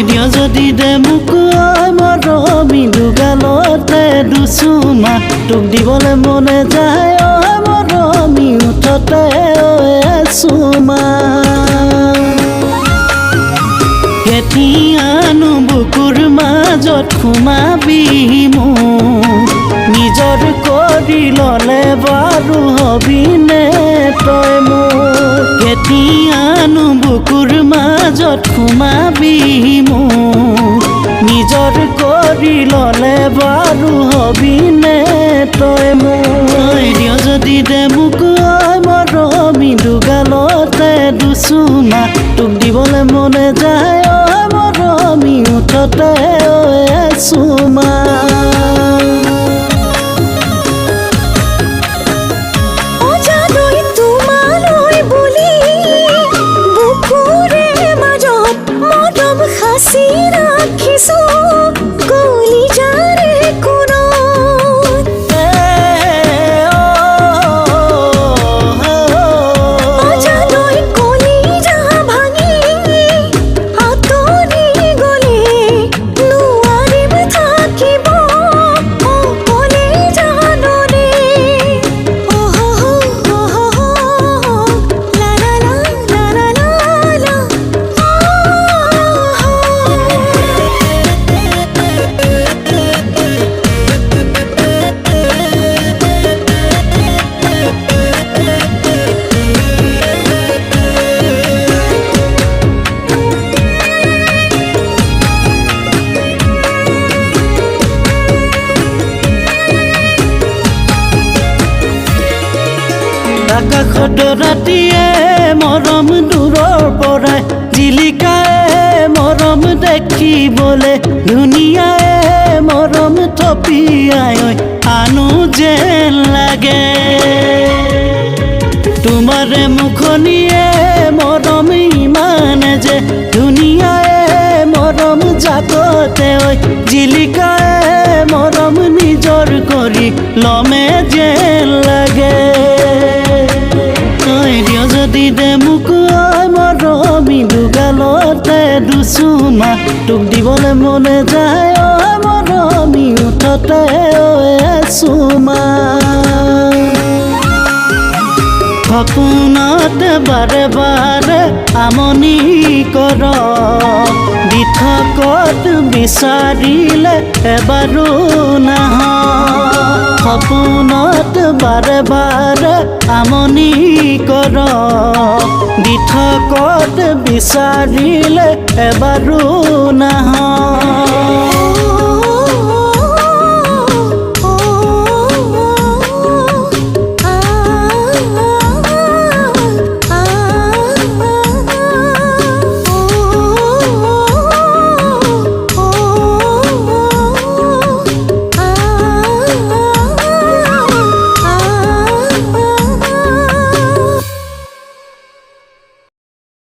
দিয় যদি দে মোক মৰমি দুগালতে দুচুমা তোক দিবলৈ মনে যায় মৰমি উঠতে চুমা কেতিয়ানো বুকুৰ মাজত সোমাবি মোক নিজৰ কৰি ল'লে বাৰু হবিনে তই মোক কেতিয়ানো বুকুৰ মাজত সোমাবি মোক নিজৰ কৰি ল'লে বাৰু হবিনে তই মোক দিয় যদি দে মোক মৰমি দুগালতে দুচুমা তোক দিবলৈ মনে যায় মৰমি উঠতে চুমা হাসি ৰাখিছো কলিজাৰে কোণত অজানৈ কলিজা ভাঙি আঁতৰি গ'লে নোৱাৰিম থাকিব অকলে জাননে লা লা লা লা লা লা আকাশত ৰাতিয়ে মৰম দূৰৰ পৰাই জিলিকায় মৰম দেখিবলৈ ধুনীয়াই মৰম থপিয়াই আনো যেন লাগে তোমাৰে মুখনিয়ে মৰম ইমান যে ধুনীয়াই মৰম জাকতে জিলিকায় মৰম নিজৰ কৰি লমে যেন লাগে দিয় যদি দে মোক মৰমি দুগালতে দুচুমা তোক দিবলৈ মনে যায় মৰমি উঠতে চুমা সপোনত বাৰে বাৰে আমনি কৰ দিঠকত বিচাৰিলে এবাৰো নাহ সপোনত বাৰে বাৰে আমনি কৰ দিঠকত বিচাৰিলে এবাৰো নাহ